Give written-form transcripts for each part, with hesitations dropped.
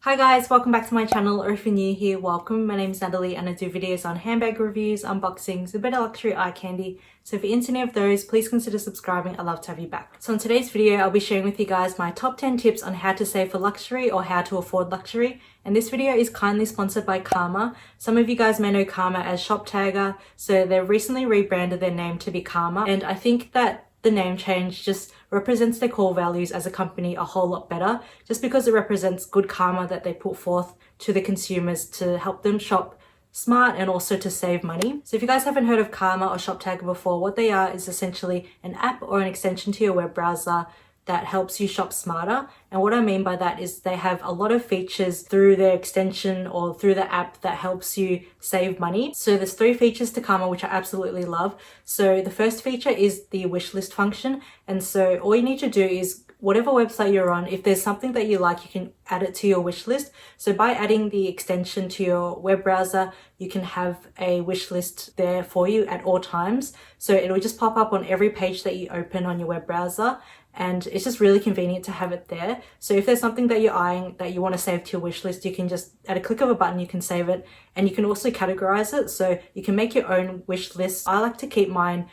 Hi guys, welcome back to my channel, or if you're new here, welcome. My name is Natalie and I do videos on handbag reviews, unboxings, a bit of luxury eye candy. So if you're into any of those, please consider subscribing. I'd love to have you back. So in today's video, I'll be sharing with you guys my top 10 tips on how to save for luxury or how to afford luxury. And this video is kindly sponsored by Karma. Some of you guys may know Karma as Shoptagr. So they've recently rebranded their name to be Karma. And I think that the name change just represents their core values as a company a whole lot better, just because it represents good karma that they put forth to the consumers to help them shop smart and also to save money. So if you guys haven't heard of Karma or Shoptagr before, what they are is essentially an app or an extension to your web browser that helps you shop smarter. And what I mean by that is they have a lot of features through their extension or through the app that helps you save money. So there's 3 features to Karma which I absolutely love. So the first feature is the wish list function. And so all you need to do is whatever website you're on, if there's something that you like, you can add it to your wish list. So by adding the extension to your web browser, you can have a wish list there for you at all times. So it'll just pop up on every page that you open on your web browser. And it's just really convenient to have it there. So if there's something that you're eyeing that you want to save to your wish list, you can just, at a click of a button, you can save it. And you can also categorize it. So you can make your own wish list. I like to keep mine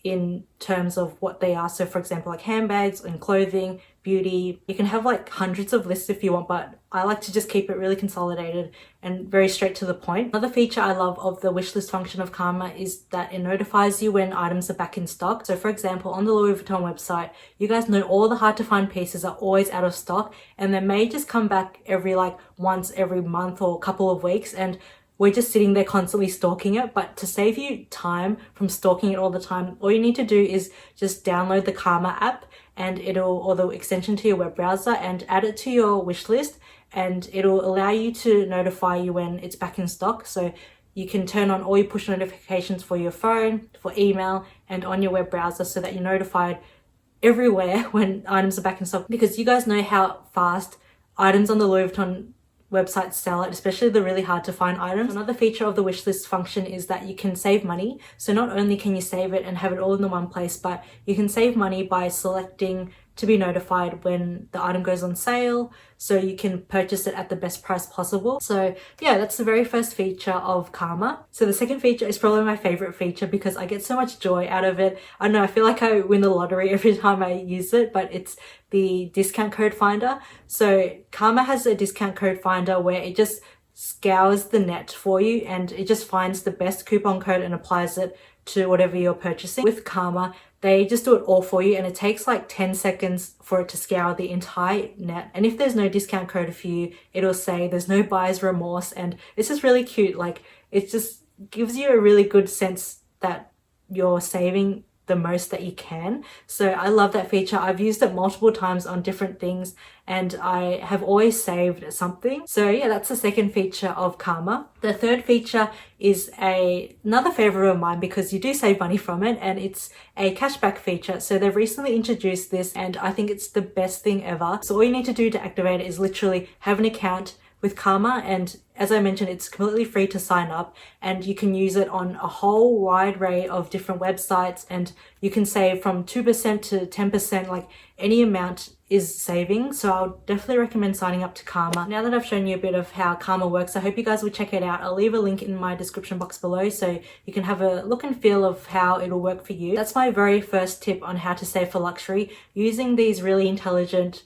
in terms of what they are. So for example, like handbags and clothing, beauty. You can have like hundreds of lists if you want, but I like to just keep it really consolidated and very straight to the point. Another feature I love of the wishlist function of Karma is that it notifies you when items are back in stock. So for example, on the Louis Vuitton website, you guys know all the hard to find pieces are always out of stock, and they may just come back once every month or a couple of weeks, and we're just sitting there constantly stalking it. But to save you time from stalking it all the time, all you need to do is just download the Karma app and or the extension to your web browser and add it to your wish list, and it'll allow you to notify you when it's back in stock. So you can turn on all your push notifications for your phone, for email, and on your web browser so that you're notified everywhere when items are back in stock, because you guys know how fast items on the Louis Vuitton websites sell it, especially the really hard to find items. Another feature of the wishlist function is that you can save money. So not only can you save it and have it all in the one place, but you can save money by selecting to be notified when the item goes on sale, so you can purchase it at the best price possible. So yeah, that's the very first feature of Karma. So the second feature is probably my favorite feature because I get so much joy out of it. I don't know, I feel like I win the lottery every time I use it, but it's the discount code finder. So Karma has a discount code finder where it just scours the net for you and it just finds the best coupon code and applies it to whatever you're purchasing. With Karma, they just do it all for you, and it takes like 10 seconds for it to scour the entire net. And if there's no discount code for you, it'll say there's no buyer's remorse, and it's just really cute. Like, it just gives you a really good sense that you're saving the most that you can. So I love that feature. I've used it multiple times on different things and I have always saved something. So yeah, that's the second feature of Karma. The third feature is another favorite of mine because you do save money from it, and it's a cashback feature. So they've recently introduced this and I think it's the best thing ever. So all you need to do to activate it is literally have an account with Karma, and as I mentioned, it's completely free to sign up, and you can use it on a whole wide array of different websites, and you can save from 2% to 10%, like any amount is saving. So I'll definitely recommend signing up to Karma. Now that I've shown you a bit of how Karma works, I hope you guys will check it out. I'll leave a link in my description box below so you can have a look and feel of how it'll work for you. That's my very first tip on how to save for luxury, using these really intelligent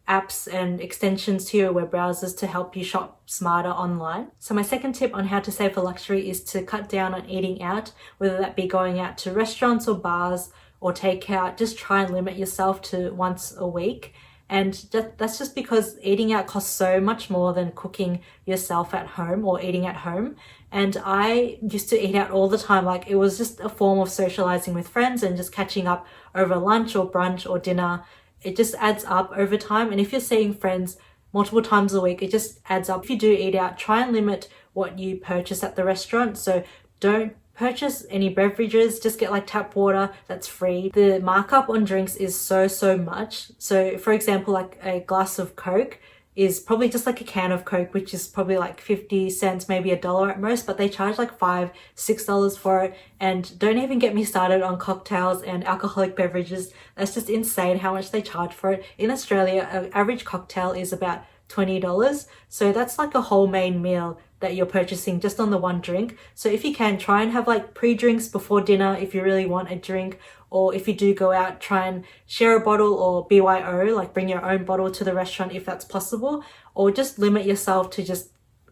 apps and extensions to your web browsers to help you shop smarter online. So my second tip on how to save for luxury is to cut down on eating out, whether that be going out to restaurants or bars or takeout. Just try and limit yourself to once a week. And that's just because eating out costs so much more than cooking yourself at home or eating at home. And I used to eat out all the time. Like, it was just a form of socializing with friends and just catching up over lunch or brunch or dinner. It just adds up over time. And if you're seeing friends multiple times a week, it just adds up. If you do eat out, try and limit what you purchase at the restaurant. So don't purchase any beverages, just get like tap water that's free. The markup on drinks is so much. So for example, like a glass of Coke is probably just like a can of Coke, which is probably like 50 cents, maybe $1 at most, but they charge like $5, $6 for it. And don't even get me started on cocktails and alcoholic beverages. That's just insane how much they charge for it. In Australia, an average cocktail is about $20. So that's like a whole main meal that you're purchasing just on the one drink. So if you can, try and have like pre-drinks before dinner if you really want a drink, or if you do go out, try and share a bottle or BYO, like bring your own bottle to the restaurant if that's possible, or just limit yourself to just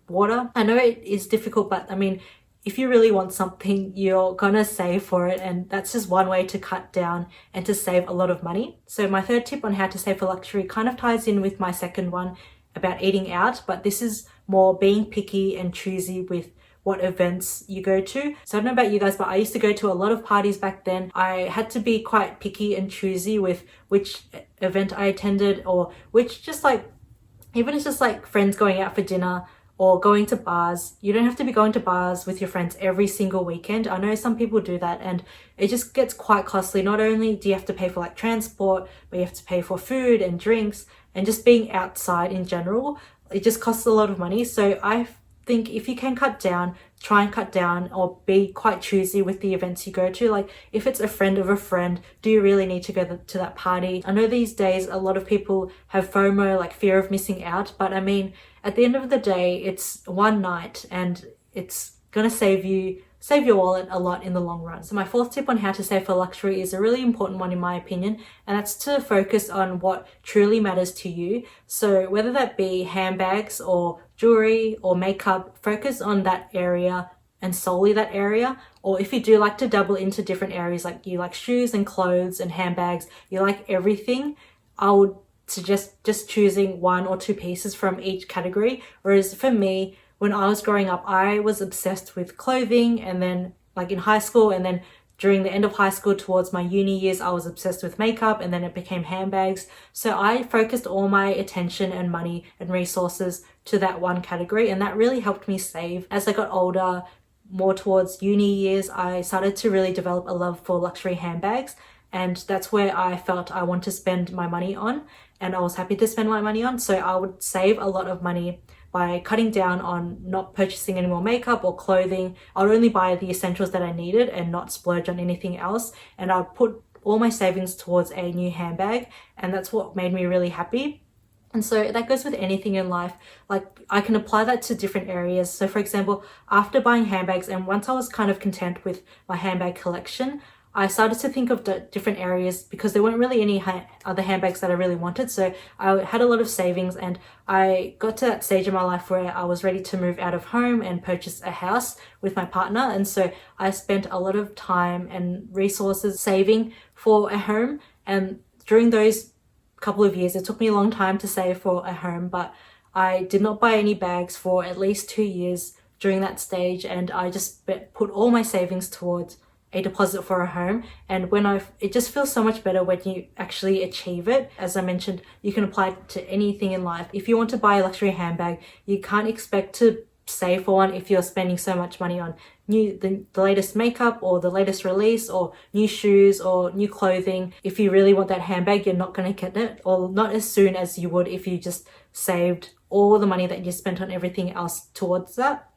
water. I know it is difficult, but I mean, if you really want something, you're gonna save for it, and that's just one way to cut down and to save a lot of money. So my third tip on how to save for luxury kind of ties in with my second one about eating out, but this is more being picky and choosy with what events you go to. So I don't know about you guys, but I used to go to a lot of parties back then. I had to be quite picky and choosy with which event I attended, or which just like, even if it's just like friends going out for dinner or going to bars. You don't have to be going to bars with your friends every single weekend. I know some people do that, and it just gets quite costly. Not only do you have to pay for like transport, but you have to pay for food and drinks and just being outside in general. It just costs a lot of money. So I think if you can cut down, try and cut down, or be quite choosy with the events you go to. Like if it's a friend of a friend, do you really need to go to that party? I know these days a lot of people have FOMO, like fear of missing out, but I mean, at the end of the day, it's one night and it's gonna save your wallet a lot in the long run. So my fourth tip on how to save for luxury is a really important one in my opinion, and that's to focus on what truly matters to you. So whether that be handbags or jewelry or makeup, focus on that area and solely that area. Or if you do like to double into different areas, like you like shoes and clothes and handbags, you like everything, I would suggest just choosing one or two pieces from each category. Whereas for me, when I was growing up, I was obsessed with clothing, and then like in high school, and then during the end of high school towards my uni years, I was obsessed with makeup, and then it became handbags. So I focused all my attention and money and resources to that one category, and that really helped me save. As I got older, more towards uni years, I started to really develop a love for luxury handbags, and that's where I felt I want to spend my money on, and I was happy to spend my money on. So I would save a lot of money by cutting down on not purchasing any more makeup or clothing. I would only buy the essentials that I needed and not splurge on anything else. And I'd put all my savings towards a new handbag, and that's what made me really happy. And so that goes with anything in life. Like I can apply that to different areas. So for example, after buying handbags, and once I was kind of content with my handbag collection, I started to think of different areas, because there weren't really any other handbags that I really wanted. So I had a lot of savings, and I got to that stage in my life where I was ready to move out of home and purchase a house with my partner. And so I spent a lot of time and resources saving for a home. And during those couple of years, it took me a long time to save for a home, but I did not buy any bags for at least 2 years during that stage. And I just put all my savings towards a deposit for a home. And it just feels so much better when you actually achieve it. As I mentioned, you can apply it to anything in life. If you want to buy a luxury handbag, you can't expect to save for one if you're spending so much money on the latest makeup or the latest release or new shoes or new clothing. If you really want that handbag, you're not going to get it, or not as soon as you would if you just saved all the money that you spent on everything else towards that.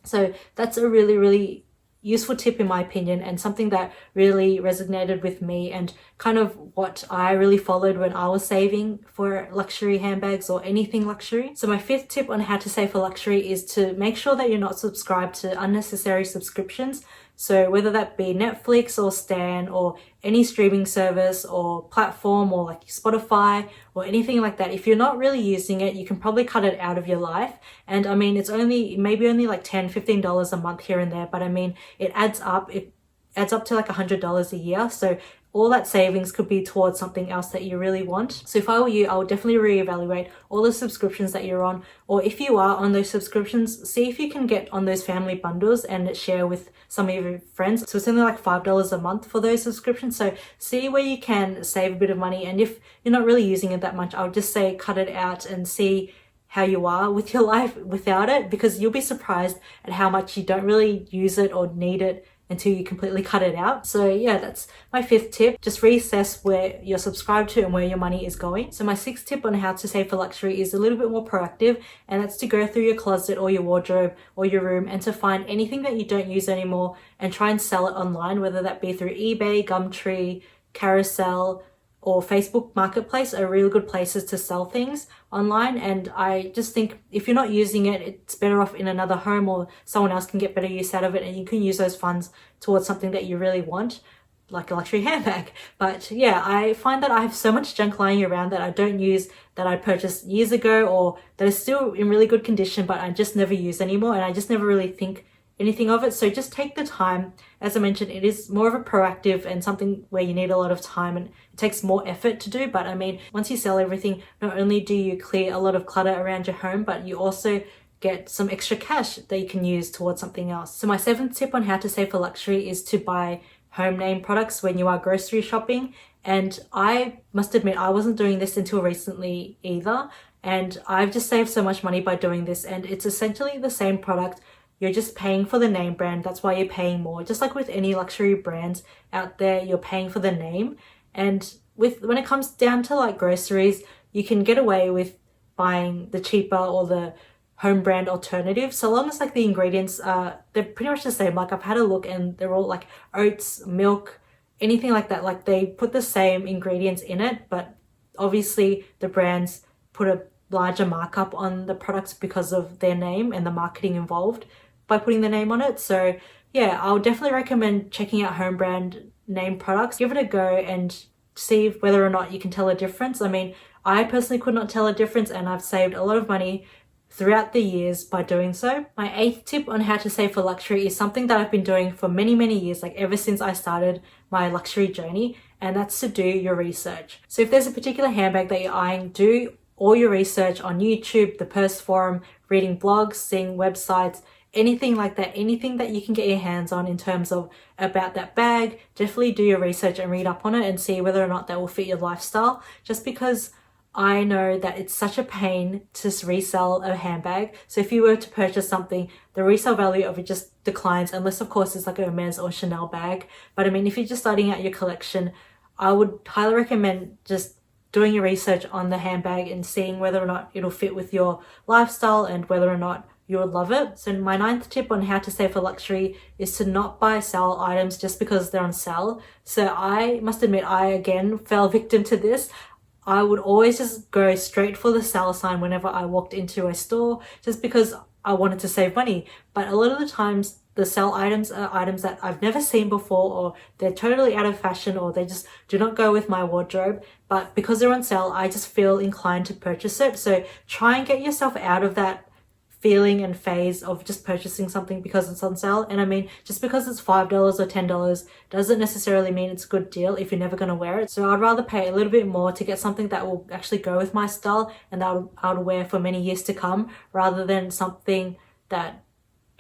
So that's a really, really useful tip in my opinion, and something that really resonated with me, and kind of what I really followed when I was saving for luxury handbags or anything luxury. So my fifth tip on how to save for luxury is to make sure that you're not subscribed to unnecessary subscriptions. So whether that be Netflix or Stan or any streaming service or platform, or like Spotify or anything like that, if you're not really using it, you can probably cut it out of your life. And I mean, it's maybe only like $10-15 a month here and there, but I mean, it adds up. It adds up to like $100 a year. So all that savings could be towards something else that you really want. So if I were you, I would definitely reevaluate all the subscriptions that you're on, or if you are on those subscriptions, see if you can get on those family bundles and share with some of your friends. So it's only like $5 a month for those subscriptions. So see where you can save a bit of money. And if you're not really using it that much, I would just say cut it out and see how you are with your life without it, because you'll be surprised at how much you don't really use it or need it until you completely cut it out. So yeah, that's my fifth tip. Just reassess where you're subscribed to and where your money is going. So my sixth tip on how to save for luxury is a little bit more proactive, and that's to go through your closet or your wardrobe or your room and to find anything that you don't use anymore and try and sell it online, whether that be through eBay, Gumtree, Carousel, or Facebook Marketplace are really good places to sell things online. And I just think if you're not using it, it's better off in another home, or someone else can get better use out of it, and you can use those funds towards something that you really want, like a luxury handbag. But yeah, I find that I have so much junk lying around that I don't use, that I purchased years ago, or that is still in really good condition, but I just never use anymore, and I just never really think anything of it. So just take the time. As I mentioned, it is more of a proactive and something where you need a lot of time and it takes more effort to do. But I mean, once you sell everything, not only do you clear a lot of clutter around your home, but you also get some extra cash that you can use towards something else. So my 7th tip on how to save for luxury is to buy home name products when you are grocery shopping. And I must admit, I wasn't doing this until recently either. And I've just saved so much money by doing this. And it's essentially the same product. You're just paying for the name brand. That's why you're paying more. Just like with any luxury brands out there, you're paying for the name. And when it comes down to like groceries, you can get away with buying the cheaper or the home brand alternative, so long as like the ingredients they're pretty much the same. Like I've had a look and they're all like oats, milk, anything like that. Like they put the same ingredients in it, but obviously the brands put a larger markup on the products because of their name and the marketing involved by putting the name on it. So yeah, I'll definitely recommend checking out home brand name products. Give it a go and see whether or not you can tell a difference. I mean, I personally could not tell a difference, and I've saved a lot of money throughout the years by doing so. My 8th tip on how to save for luxury is something that I've been doing for many years, like ever since I started my luxury journey, and that's to do your research. So if there's a particular handbag that you're eyeing, do all your research on YouTube, the Purse Forum, reading blogs, seeing websites, anything like that, anything that you can get your hands on in terms of about that bag. Definitely do your research and read up on it and see whether or not that will fit your lifestyle. Just because I know that it's such a pain to resell a handbag. So if you were to purchase something, the resale value of it just declines, unless of course it's like a Hermes or Chanel bag. But I mean, if you're just starting out your collection, I would highly recommend just doing your research on the handbag and seeing whether or not it'll fit with your lifestyle and whether or not you would love it. So my 9th tip on how to save for luxury is to not buy sale items just because they're on sale. So I must admit, I again fell victim to this. I would always just go straight for the sale sign whenever I walked into a store, just because I wanted to save money. But a lot of the times the sale items are items that I've never seen before, or they're totally out of fashion, or they just do not go with my wardrobe. But because they're on sale, I just feel inclined to purchase it. So try and get yourself out of that feeling and phase of just purchasing something because it's on sale. And I mean, just because it's $5 or $10 doesn't necessarily mean it's a good deal if you're never going to wear it. So I'd rather pay a little bit more to get something that will actually go with my style and that I'll wear for many years to come, rather than something that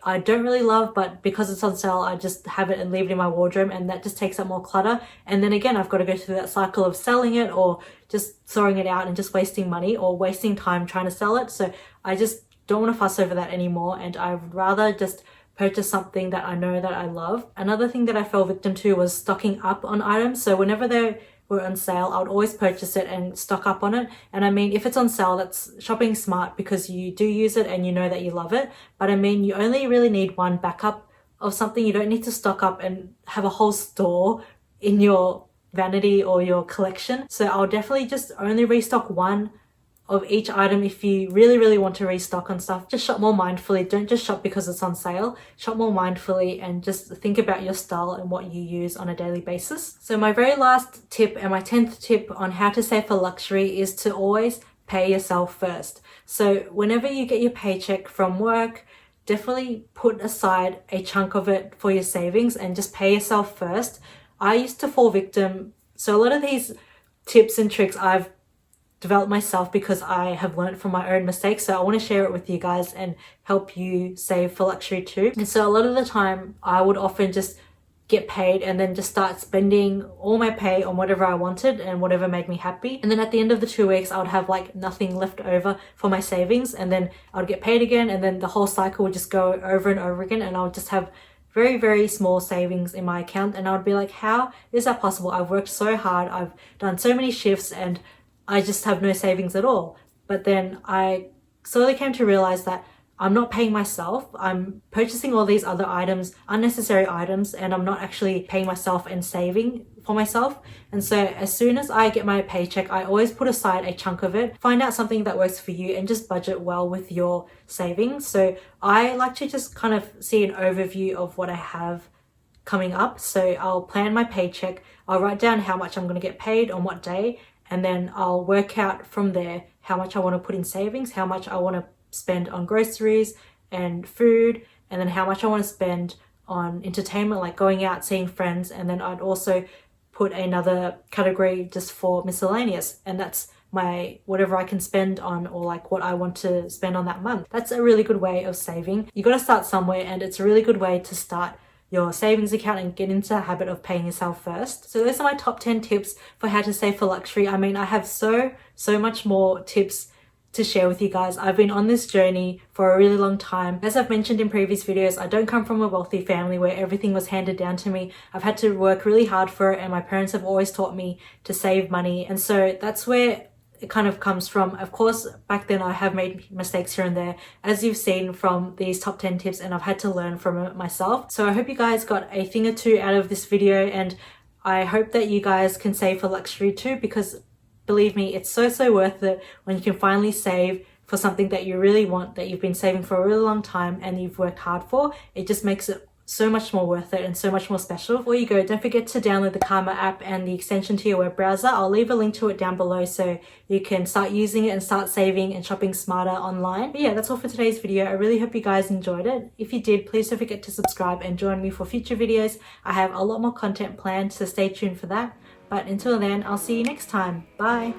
I don't really love, but because it's on sale, I just have it and leave it in my wardrobe, and that just takes up more clutter. And then again, I've got to go through that cycle of selling it, or just throwing it out and just wasting money or wasting time trying to sell it. So I just don't want to fuss over that anymore, and I'd rather just purchase something that I know that I love. Another thing that I fell victim to was stocking up on items. So whenever they were on sale, I would always purchase it and stock up on it. And I mean, if it's on sale, that's shopping smart because you do use it and you know that you love it. But I mean, you only really need one backup of something. You don't need to stock up and have a whole store in your vanity or your collection. So I'll definitely just only restock one of each item. If you really want to restock on stuff, just shop more mindfully. Don't just shop because it's on sale. Shop more mindfully and just think about your style and what you use on a daily basis. So my very last tip and my 10th tip on how to save for luxury is to always pay yourself first. So whenever you get your paycheck from work, definitely put aside a chunk of it for your savings and just pay yourself first. I used to fall victim. So a lot of these tips and tricks I've developed myself because I have learned from my own mistakes. So I want to share it with you guys and help you save for luxury too. And so a lot of the time I would often just get paid and then just start spending all my pay on whatever I wanted and whatever made me happy. And then at the end of the 2 weeks, I would have like nothing left over for my savings, and then I would get paid again, and then the whole cycle would just go over and over again, and I would just have very small savings in my account. And I would be like, how is that possible? I've worked so hard, I've done so many shifts, and I just have no savings at all. But then I slowly came to realize that I'm not paying myself. I'm purchasing all these other items, unnecessary items, and I'm not actually paying myself and saving for myself. And so as soon as I get my paycheck, I always put aside a chunk of it, find out something that works for you, and just budget well with your savings. So I like to just kind of see an overview of what I have coming up. So I'll plan my paycheck, I'll write down how much I'm going to get paid on what day, and then I'll work out from there how much I want to put in savings, how much I want to spend on groceries and food, and then how much I want to spend on entertainment, like going out, seeing friends. And then I'd also put another category just for miscellaneous, and that's my whatever I can spend on, or like what I want to spend on that month. That's a really good way of saving. You got to start somewhere, and it's a really good way to start your savings account and get into the habit of paying yourself first. So those are my top 10 tips for how to save for luxury. I mean, I have so much more tips to share with you guys. I've been on this journey for a really long time. As I've mentioned in previous videos, I don't come from a wealthy family where everything was handed down to me. I've had to work really hard for it, and my parents have always taught me to save money. And so that's where it kind of comes from. Of course, back then I have made mistakes here and there, as you've seen from these top 10 tips, and I've had to learn from it myself. So I hope you guys got a thing or two out of this video, and I hope that you guys can save for luxury too, because believe me, it's so worth it when you can finally save for something that you really want, that you've been saving for a really long time and you've worked hard for. It just makes it so much more worth it and so much more special. Before you go, don't forget to download the Karma app and the extension to your web browser. I'll leave a link to it down below so you can start using it and start saving and shopping smarter online. But yeah, that's all for today's video. I really hope you guys enjoyed it. If you did, please don't forget to subscribe and join me for future videos. I have a lot more content planned, so stay tuned for that. But until then, I'll see you next time. Bye.